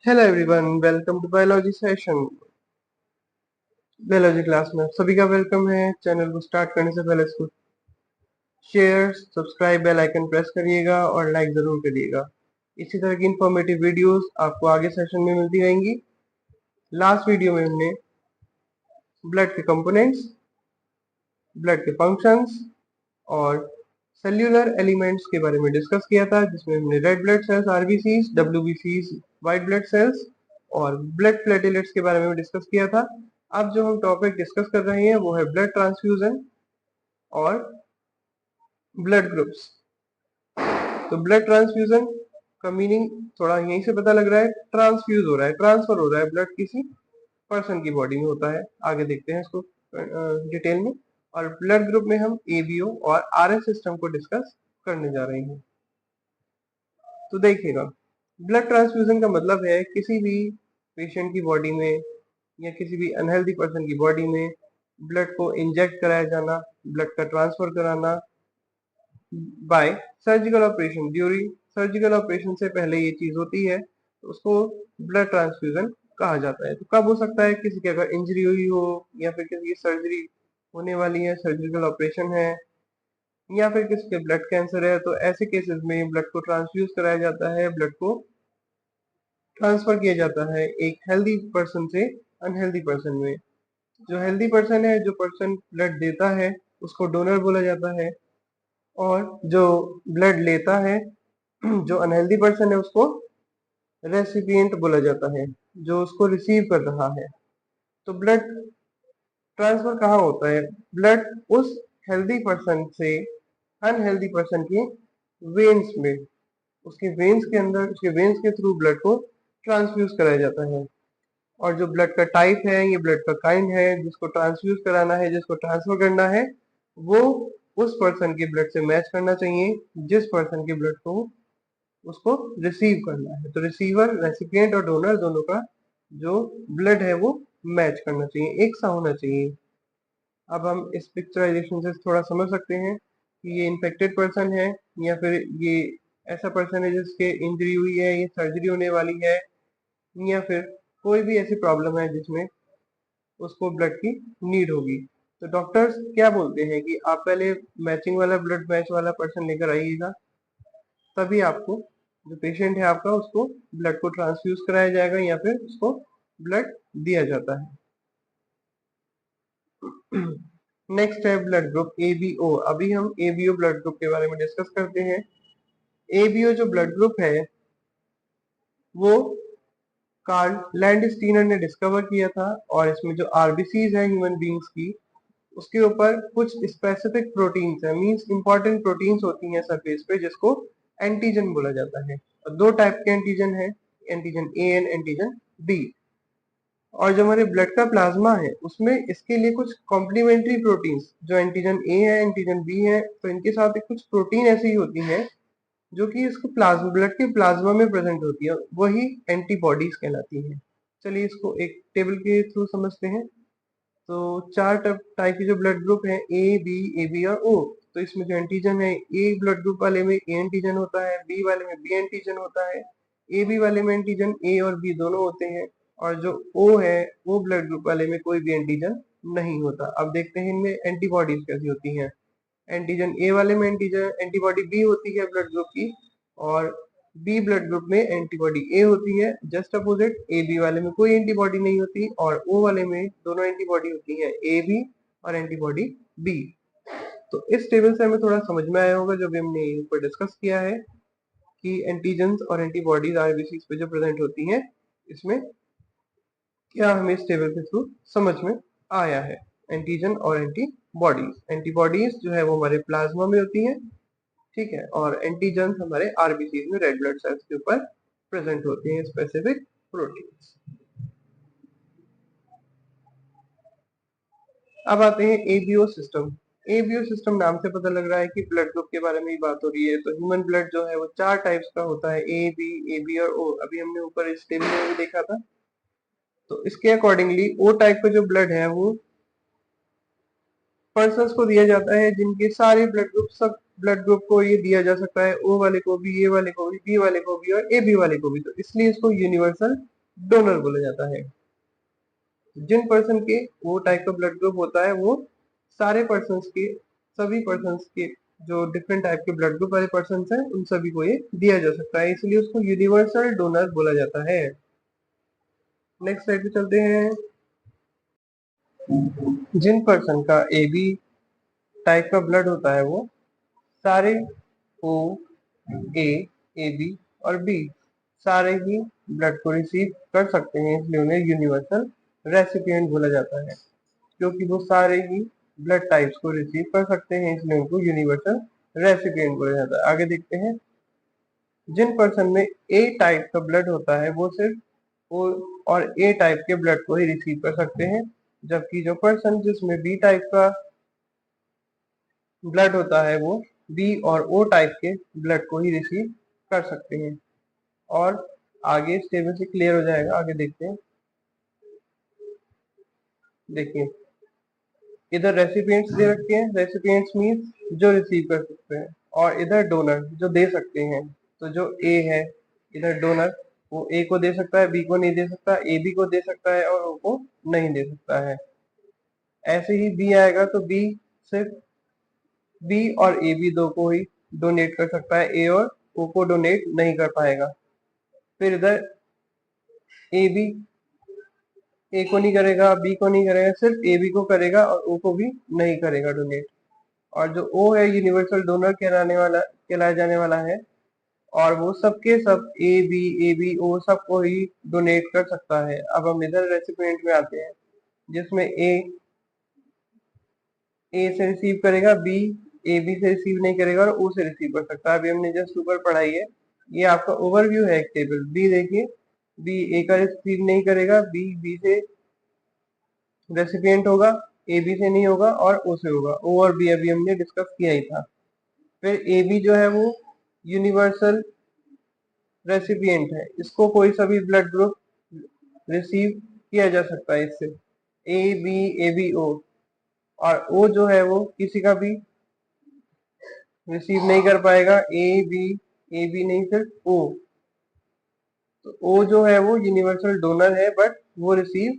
Hello everyone, welcome to biology session. Biology class में सभी का वेलकम है। चैनल को स्टार्ट करने से पहले इसको share, subscribe, bell icon press करिएगा और लाइक जरूर करिएगा। इसी तरह की इंफॉर्मेटिव वीडियोस आपको आगे सेशन में मिलती रहेंगी। लास्ट वीडियो में हमने ब्लड के कंपोनेंट्स, ब्लड के फंक्शंस और सेल्यूलर एलिमेंट्स के बारे में डिस्कस किया था, जिसमें हमने रेड ब्लड सेल्स आरबीसीज, डब्ल्यूबीसीज, व्हाइट ब्लड सेल्स और ब्लड प्लेटलेट्स के बारे में डिस्कस किया था। अब जो हम टॉपिक डिस्कस कर रहे हैं वो है ब्लड ट्रांसफ्यूजन और ब्लड ग्रुप्स। तो ब्लड ट्रांसफ्यूजन का मीनिंग थोड़ा यहीं से पता लग रहा है, ट्रांसफ्यूज हो रहा है, ट्रांसफर हो रहा है ब्लड किसी पर्सन की बॉडी में होता है। आगे देखते हैं इसको डिटेल में। और ब्लड ग्रुप में हम एबीओ और आरएस सिस्टम को डिस्कस करने जा रहे हैं। तो देखिएगा, ब्लड ट्रांसफ्यूजन का मतलब है किसी भी पेशेंट की बॉडी में या किसी भी अनहेल्दी पर्सन की बॉडी में ब्लड को इंजेक्ट कराया जाना, ब्लड का ट्रांसफर कराना bye surgical operation. During surgical operation से पहले ये चीज होती है, तो उसको ब्लड ट्रांसफ्यूजन कहा जाता है। तो कब हो सकता है? किसी की अगर इंजरी हुई हो या फिर किसी की सर्जरी होने वाली है, सर्जिकल ऑपरेशन है, या फिर किसी के ब्लड कैंसर है, तो ऐसे केसेस में ब्लड को ट्रांसफ्यूज कराया जाता है, ब्लड को ट्रांसफर किया जाता है एक हेल्दी पर्सन से अनहेल्दी पर्सन में। जो हेल्दी पर्सन है, जो पर्सन ब्लड देता है, उसको डोनर बोला जाता है। और जो ब्लड लेता है, जो अनहेल्दी पर्सन है, उसको रेसिपिएंट बोला जाता है, जो उसको रिसीव कर रहा है। तो ब्लड ट्रांसफर कहाँ होता है? ब्लड उस हेल्दी पर्सन से अनहेल्दी पर्सन के वेन्स में, उसके वेन्स के अंदर, उसके वेन्स के थ्रू ब्लड को ट्रांसफ्यूज कराया जाता है। और जो ब्लड का टाइप है, ये ब्लड का काइंड है, जिसको ट्रांसफ्यूज कराना है, जिसको ट्रांसफर करना है, वो उस पर्सन के ब्लड से मैच करना चाहिए जिस पर्सन के ब्लड को उसको रिसीव करना है। तो रिसीवर, रेसिपिएंट और डोनर दोनों का जो ब्लड है वो मैच करना चाहिए, एक सा होना चाहिए। अब हम इस पिक्चराइजेशन से थोड़ा समझ सकते हैं कि ये इन्फेक्टेड पर्सन है या फिर ये ऐसा पर्सन है जिसके इंजरी हुई है, ये सर्जरी होने वाली है, या फिर कोई भी ऐसी प्रॉब्लम है जिसमें उसको ब्लड की नीड होगी। तो डॉक्टर्स क्या बोलते हैं कि आप पहले मैचिंग वाला ब्लड मैच वाला पर्सन लेकर आइएगा, तभी आपको, जो पेशेंट है आपका, उसको ब्लड को ट्रांसफ्यूज कराया जाएगा या फिर उसको ब्लड दिया जाता है। नेक्स्ट है ब्लड ग्रुप एबीओ। अभी हम एबीओ ब्लड ग्रुप के बारे में डिस्कस करते हैं। एबीओ जो ब्लड ग्रुप है वो कार्ल लैंडस्टीनर ने डिस्कवर किया था, और इसमें जो आरबीसीज है ह्यूमन बींग्स की, उसके ऊपर कुछ स्पेसिफिक प्रोटीन्स है, मींस इंपॉर्टेंट प्रोटीन्स होती हैं सरफेस पे, जिसको एंटीजन बोला जाता है। और दो टाइप के एंटीजन है, antigen A and antigen B. और जो हमारे ब्लड का प्लाज्मा है, उसमें इसके लिए कुछ कॉम्प्लीमेंट्री प्रोटीन्स, जो एंटीजन ए है, एंटीजन बी है, तो इनके साथ एक कुछ प्रोटीन ऐसी होती है जो कि इसको प्लाज्मा, ब्लड के प्लाज्मा में प्रेजेंट होती है, वही एंटीबॉडीज कहलाती है। चलिए इसको एक टेबल के थ्रू समझते हैं। तो चार टाइप के जो ब्लड ग्रुप है, ए बी, ए बी और ओ। तो इसमें जो एंटीजन है, ए ब्लड ग्रुप वाले में ए एंटीजन होता है, बी वाले में बी एंटीजन होता है, ए बी वाले में एंटीजन ए और बी दोनों होते हैं, और जो ओ है वो ब्लड ग्रुप वाले में कोई भी एंटीजन नहीं होता। अब देखते हैं इनमें एंटीबॉडीज कैसी होती हैं। एंटीजन ए वाले में एंटीजन एंटीबॉडी बी होती है ब्लड ग्रुप की, और बी ब्लड ग्रुप में एंटीबॉडी ए होती है। जस्ट अपोजिट, ए बी वाले में कोई एंटीबॉडी नहीं होती, और ओ वाले में दोनों एंटीबॉडी होती है, ए बी और एंटीबॉडी बी। तो इस टेबल से हमें थोड़ा समझ में आया होगा, जो भी हमने ऊपर डिस्कस किया है, कि एंटीजन्स और एंटीबॉडीज आरबीसीज पे जो प्रेजेंट होती हैं, इसमें क्या हमें इस टेबल के थ्रू समझ में आया है। एंटीजन और एंटीबॉडीज, एंटीबॉडीज जो है वो हमारे प्लाज्मा में होती है, ठीक है, और एंटीजन हमारे आरबीसी में, रेड ब्लड सेल्स के ऊपर प्रेजेंट होती हैं स्पेसिफिक प्रोटीन्स। अब आते हैं एबीओ सिस्टम। एबीओ सिस्टम नाम से पता लग रहा है कि ब्लड ग्रुप के बारे में ही बात हो रही है। तो ह्यूमन ब्लड जो है वो चार टाइप्स का होता है, ए बी और ओ। अभी हमने ऊपर इस टेबल में भी देखा था। तो इसके अकॉर्डिंगली ओ टाइप का जो ब्लड है वो पर्सन्स को दिया जाता है जिनके सारे ब्लड ग्रुप, सब ब्लड ग्रुप को ये दिया जा सकता है, ओ वाले को भी, ए वाले को भी, बी वाले को भी और ए बी वाले को भी। तो इसलिए इसको यूनिवर्सल डोनर बोला जाता है। जिन पर्सन के वो टाइप का ब्लड ग्रुप होता है वो सारे पर्सन्स के सभी पर्सन्स के जो डिफरेंट टाइप के ब्लड ग्रुप वाले पर्सन्स हैं उन सभी को ये दिया जा सकता है, इसलिए उसको यूनिवर्सल डोनर बोला जाता है। नेक्स्ट स्लाइड पे चलते हैं। जिन पर्सन का ए बी टाइप का ब्लड होता है वो सारे ओ ए ए बी और बी सारे ही ब्लड को रिसीव कर सकते हैं, इसलिए उन्हें यूनिवर्सल रेसिपिएंट बोला जाता है। क्योंकि वो सारे ही ब्लड टाइप्स को रिसीव कर सकते हैं इसलिए उनको यूनिवर्सल रेसिपिएंट बोला जाता है। आगे देखते हैं। जिन पर्सन में ए टाइप का ब्लड होता है वो सिर्फ ओ और ए टाइप के ब्लड को ही रिसीव कर सकते हैं, जबकि जो पर्सन जिसमें बी टाइप का ब्लड होता है वो बी और ओ टाइप के ब्लड को ही रिसीव कर सकते हैं। और आगे स्टेप से क्लियर हो जाएगा। आगे देखते हैं। देखिए इधर रेसिपिएंट्स दे रखे हैं, रेसिपिएंट्स मीन्स जो रिसीव कर सकते हैं, और इधर डोनर जो दे सकते हैं। तो जो ए है इधर डोनर, वो ए को दे सकता है, बी को नहीं दे सकता, ए बी को दे सकता है और ओ को नहीं दे सकता है। ऐसे ही बी आएगा तो बी सिर्फ बी और ए बी दो को ही डोनेट कर सकता है, ए और ओ को डोनेट नहीं कर पाएगा। फिर इधर ए बी ए को नहीं करेगा, बी को नहीं करेगा, सिर्फ ए बी को करेगा और ओ को भी नहीं करेगा डोनेट। और जो ओ है यूनिवर्सल डोनर कहलाया जाने वाला है, और वो सबके सब ए बी ओ सबको ही डोनेट कर सकता है। अब हम इधर रेसिपिएंट में आते हैं, जिसमें ए से रिसीव करेगा, बी ए बी से रिसीव नहीं करेगा और ओ से रिसीव कर सकता है। अभी हमने जस्ट ऊपर पढ़ाई है, ये आपका ओवरव्यू है एक टेबल। बी देखिए, बी ए का रिसीव नहीं करेगा, बी बी से रेसिपिएंट होगा, ए बी से नहीं होगा और ओ से होगा। ओ और बी अभी हमने डिस्कस किया ही था। फिर ए बी जो है वो यूनिवर्सल रेसिपिएंट है, इसको कोई सा भी ब्लड ग्रुप रिसीव किया जा सकता है इससे, ए बी ओ। और ओ जो है वो किसी का भी रिसीव नहीं कर पाएगा, ए बी नहीं, सिर्फ ओ। तो ओ जो है वो यूनिवर्सल डोनर है, बट वो रिसीव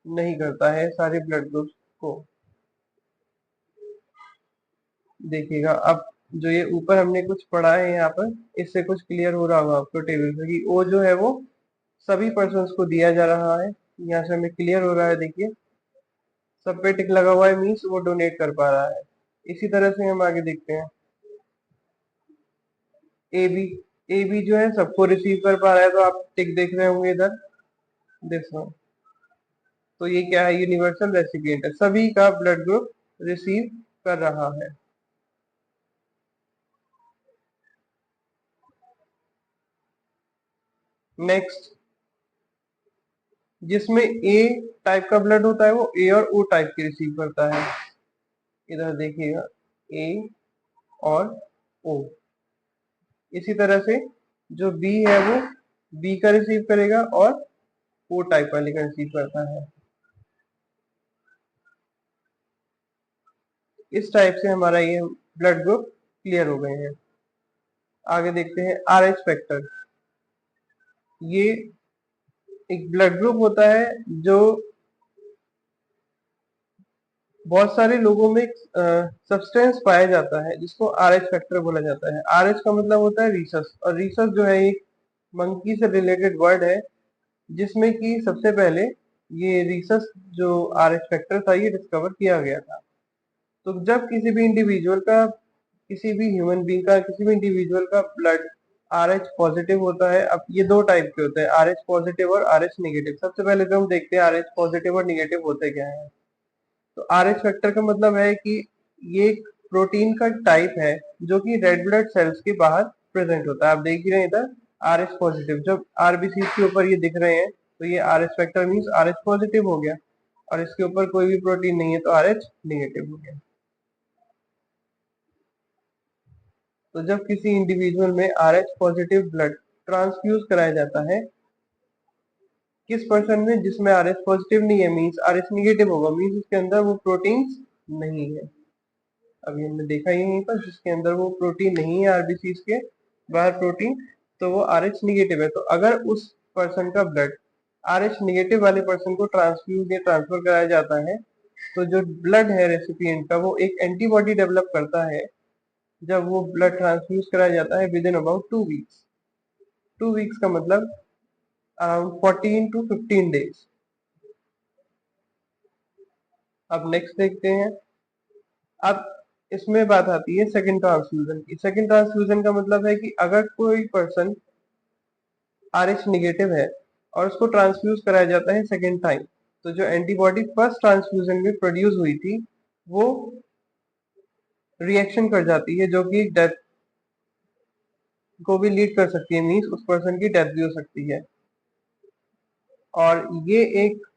नहीं करता है सारे ब्लड ग्रुप्स को। देखिएगा अब जो ये ऊपर हमने कुछ पढ़ा है यहाँ पर, इससे कुछ क्लियर हो रहा होगा आपको टेबल से कि ओ जो है वो सभी पर्सन्स को दिया जा रहा है। यहाँ से हमें क्लियर हो रहा है, देखिए सब पे टिक लगा हुआ है, मीन्स वो डोनेट कर पा रहा है। इसी तरह से हम आगे देखते हैं। ए बी ए बी जो है सबको रिसीव कर पा रहा है, तो आप टिक देख रहे होंगे इधर, देखो तो ये क्या है, यूनिवर्सल रेसिपिएंट है, सभी का ब्लड ग्रुप रिसीव कर रहा है। नेक्स्ट, जिसमें ए टाइप का ब्लड होता है वो ए और ओ टाइप की रिसीव करता है। इधर देखिएगा, ए और ओ। इसी तरह से जो बी है वो बी का रिसीव करेगा और ओ टाइप वाले का रिसीव करता है। इस टाइप से हमारा ये ब्लड ग्रुप क्लियर हो गए हैं। आगे देखते हैं आर एच फैक्टर। ये एक ब्लड ग्रुप होता है जो बहुत सारे लोगों में सब्सटेंस पाया जाता है जिसको आर एच फैक्टर बोला जाता है। आर एच का मतलब होता है रीसस, और रीसस जो है एक मंकी से रिलेटेड वर्ड है, जिसमें कि सबसे पहले ये रीसस जो आर एच फैक्टर था ये डिस्कवर किया गया था। तो जब किसी भी इंडिविजुअल का, किसी भी ह्यूमन बीइंग का, किसी भी इंडिविजुअल का ब्लड आर एच पॉजिटिव होता है। अब ये दो टाइप के होते हैं, आर एच पॉजिटिव और आर एच निगेटिव। सबसे पहले तो हम देखते हैं आर एच पॉजिटिव और निगेटिव होते क्या है। तो आर एच फैक्टर का मतलब है कि ये एक प्रोटीन का टाइप है जो कि रेड ब्लड सेल्स के बाहर प्रेजेंट होता है। आप देख ही रहे हैं इधर आर एच पॉजिटिव, जब आरबीसी के ऊपर ये दिख रहे हैं तो ये R H factor means R H positive हो गया, और इसके ऊपर कोई भी प्रोटीन नहीं है तो आर एच निगेटिव हो गया। तो जब किसी इंडिविजुअल में are H positive blood transfuse कराया जाता है किस पर्सन में जिसमें आर एच पॉजिटिव नहीं है, मीन्स आर एच निगेटिव होगा, मीन्स उसके अंदर वो प्रोटीन नहीं है। अभी हमने देखा ही यहीं पर, जिसके अंदर वो प्रोटीन नहीं है आरबीसी के बाहर प्रोटीन, तो वो आर एच निगेटिव है। तो अगर उस पर्सन का ब्लड आर एच निगेटिव वाले पर्सन को ट्रांसफ्यूज या ट्रांसफर कराया जाता है तो जो ब्लड है रेसिपिएंट का वो एक एंटीबॉडी डेवलप करता है जब वो ब्लड ट्रांसफ्यूज कराया जाता है with in about 2 weeks. 2 weeks का मतलब अराउंड 14 to 15 डेज। अब नेक्स्ट देखते हैं। अब इसमें बात आती है सेकंड ट्रांसफ्यूजन की। सेकंड ट्रांसफ्यूजन का मतलब है कि अगर कोई पर्सन आर एच निगेटिव है और उसको ट्रांसफ्यूज कराया जाता है सेकेंड टाइम, तो जो एंटीबॉडी फर्स्ट ट्रांसफ्यूजन में प्रोड्यूस हुई थी वो रिएक्शन कर जाती है जो कि डेथ को भी लीड कर सकती है, मीन्स उस पर्सन की डेथ भी हो सकती है। और ये एक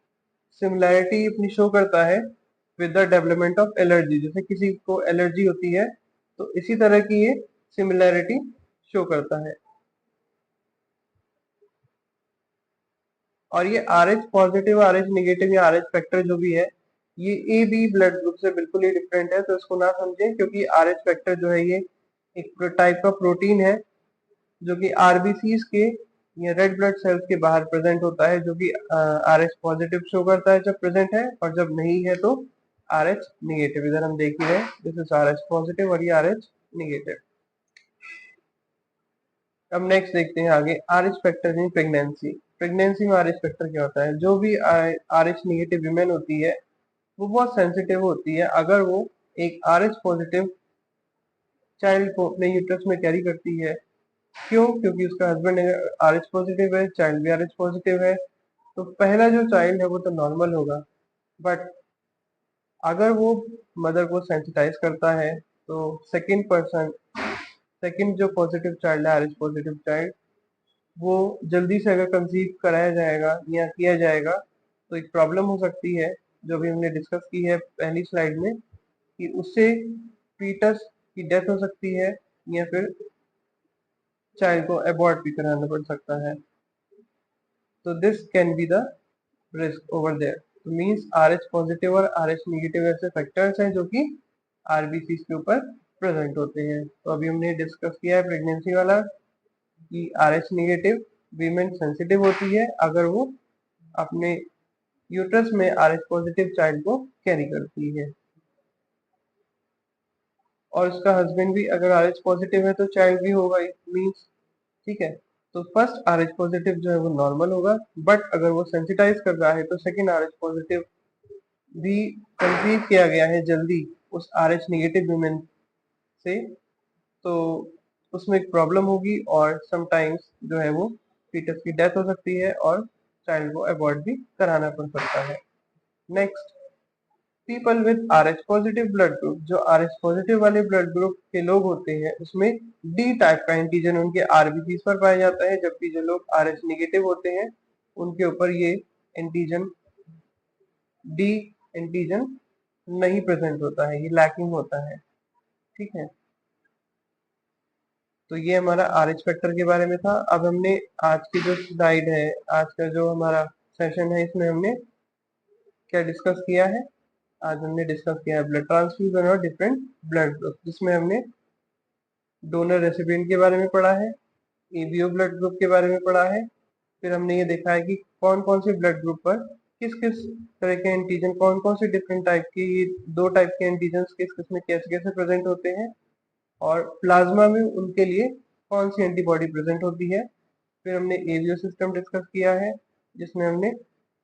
सिमिलैरिटी अपनी शो करता है with the development of allergy. जैसे किसी को एलर्जी होती है तो इसी तरह की ये सिमिलैरिटी शो करता है। और ये are H positive, are H negative या आर एच फैक्टर जो भी है ये ए बी ब्लड ग्रुप से बिल्कुल ही डिफरेंट है, तो इसको ना समझें, क्योंकि आर एच फैक्टर जो है ये एक टाइप का प्रोटीन है जो कि आरबीसी के या रेड ब्लड सेल्स के बाहर प्रेजेंट होता है, जो कि आर एच पॉजिटिव शो करता है जब प्रेजेंट है, और जब नहीं है तो आर एच निगेटिव। इधर हम देख ही रहे हैं, this is are H positive और ये आर एच निगेटिव। अब नेक्स्ट देखते हैं आगे, R H factor in pregnancy. Pregnancy में आर एच फैक्टर क्या होता है? जो भी आर एच निगेटिव विमेन होती है वो बहुत सेंसिटिव होती है अगर वो एक आर एच पॉजिटिव चाइल्ड को अपने यूट्रस में कैरी करती है। क्यों? क्योंकि उसका हस्बैंड आर एच पॉजिटिव है, चाइल्ड भी आर एच पॉजिटिव है, तो पहला जो चाइल्ड है वो तो नॉर्मल होगा, बट अगर वो मदर को सेंसिटाइज करता है तो सेकंड जो पॉजिटिव चाइल्ड है, आर एच पॉजिटिव चाइल्ड, वो जल्दी से अगर कंसीव कराया जाएगा या किया जाएगा तो एक प्रॉब्लम हो सकती है जो भी हमने डिस्कस की है पहली स्लाइड में, कि उससे फीटस की डेथ हो सकती है या फिर चाइल्ड को अबॉर्ट भी कराना पड़ सकता है। तो this can be the risk over there. तो मीन्स आर एच पॉजिटिव और आर एच निगेटिव ऐसे फैक्टर्स हैं जो कि आरबीसी के ऊपर प्रेजेंट होते हैं। तो अभी हमने डिस्कस किया है प्रेगनेंसी वाला कि are H negative women sensitive होती है अगर वो अपने यूट्रस में आर एच पॉजिटिव चाइल्ड को कैरी करती है, और उसका हस्बैंड भी अगर आर एच पॉजिटिव है तो चाइल्ड भी होगा ही, मीन्स ठीक है। तो फर्स्ट आर एच पॉजिटिव जो है वो नॉर्मल होगा, बट अगर वो सेंसिटाइज कर रहा है तो सेकेंड आर एच पॉजिटिव भी कंसीव किया गया है जल्दी उस आर एच निगेटिव वुमेन से, तो उसमें एक प्रॉब्लम होगी और समटाइम्स जो है वो फीटस की डेथ हो सकती है और चाइल्ड को अबॉर्ट भी कराना पड़ सकता है। Next, people with are H positive blood group. जो आर एच पॉजिटिव वाले ब्लड ग्रुप के लोग होते हैं उसमें डी टाइप का एंटीजन उनके आरबीसी पर पाया जाता है, जबकि जो लोग आर एच निगेटिव होते हैं उनके ऊपर ये एंटीजन डी एंटीजन नहीं प्रेजेंट होता है, ये लैकिंग होता है। ठीक है, तो ये हमारा आर एच फैक्टर के बारे में था। अब हमने आज की जो स्लाइड है, आज का जो हमारा सेशन है, इसमें हमने क्या डिस्कस किया है? आज हमने डिस्कस किया है ब्लड ट्रांसफ्यूजन और डिफरेंट ब्लड ग्रुप, जिसमें हमने डोनर रेसिपिएंट के बारे में पढ़ा है, एबीओ ब्लड ग्रुप के बारे में पढ़ा है, फिर हमने ये देखा है कि कौन कौन से ब्लड ग्रुप पर किस किस तरह के एंटीजन, कौन कौन से डिफरेंट टाइप की, दो टाइप के एंटीजन किस किस में कैसे कैसे प्रेजेंट होते हैं, और प्लाज्मा में उनके लिए कौन सी एंटीबॉडी प्रेजेंट होती है। फिर हमने एबीओ सिस्टम डिस्कस किया है जिसमें हमने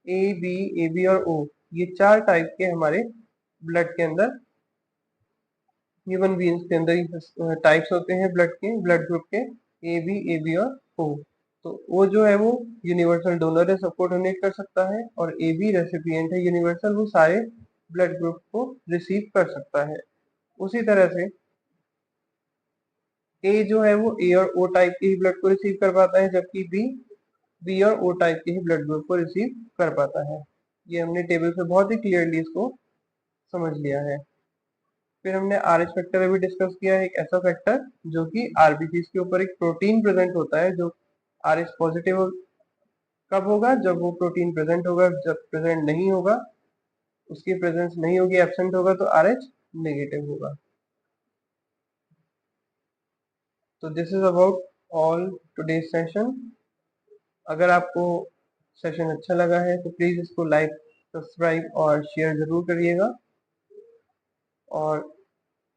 ए बी और ओ, ये चार टाइप के हमारे ब्लड के अंदर, ह्यूमन बीइंग्स के अंदर टाइप्स होते हैं ब्लड के, ब्लड ग्रुप के ए बी और ओ। तो ओ जो है वो यूनिवर्सल डोनर है, सबको डोनेट कर सकता है, और ए बी रेसिपिएंट है यूनिवर्सल, वो सारे ब्लड ग्रुप को रिसीव कर सकता है। उसी तरह से ए जो है वो ए और ओ टाइप के ही ब्लड को रिसीव कर पाता है, जबकि बी और ओ टाइप के ही ब्लड ग्रुप को रिसीव कर पाता है। ये हमने टेबल से बहुत ही क्लियरली इसको समझ लिया है। फिर हमने आर एच फैक्टर अभी डिस्कस किया है, एक ऐसा फैक्टर जो कि आरबीसी के ऊपर एक प्रोटीन प्रेजेंट होता है, जो आर एच पॉजिटिव कब होगा? जब वो प्रोटीन प्रेजेंट होगा, जब प्रेजेंट नहीं होगा, उसकी प्रेजेंस नहीं होगी, एब्सेंट होगा, तो आर एच नेगेटिव होगा। तो this is about all today session. अगर आपको सेशन अच्छा लगा है तो प्लीज़ इसको लाइक, सब्सक्राइब और शेयर ज़रूर करिएगा। और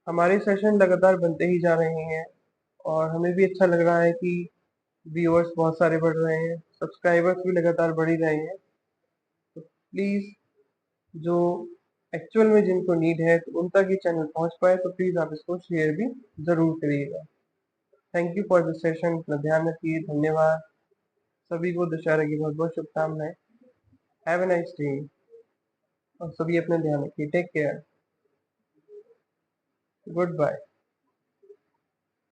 हमारे सेशन लगातार बनते ही जा रहे हैं और हमें भी अच्छा लग रहा है कि व्यूअर्स बहुत सारे बढ़ रहे हैं, सब्सक्राइबर्स भी लगातार बढ़ ही रहे हैं। तो प्लीज़ जो एक्चुअल में जिनको नीड है तो उन तक ये चैनल पहुंच पाए तो प्लीज़ आप इसको शेयर भी ज़रूर करिएगा। Thank you for this session. अपना ध्यान रखिए। धन्यवाद। सभी को दशहरा की बहुत बहुत शुभकामनाएं। Have a nice day. और सभी अपना ध्यान रखिए। Take care. Good bye.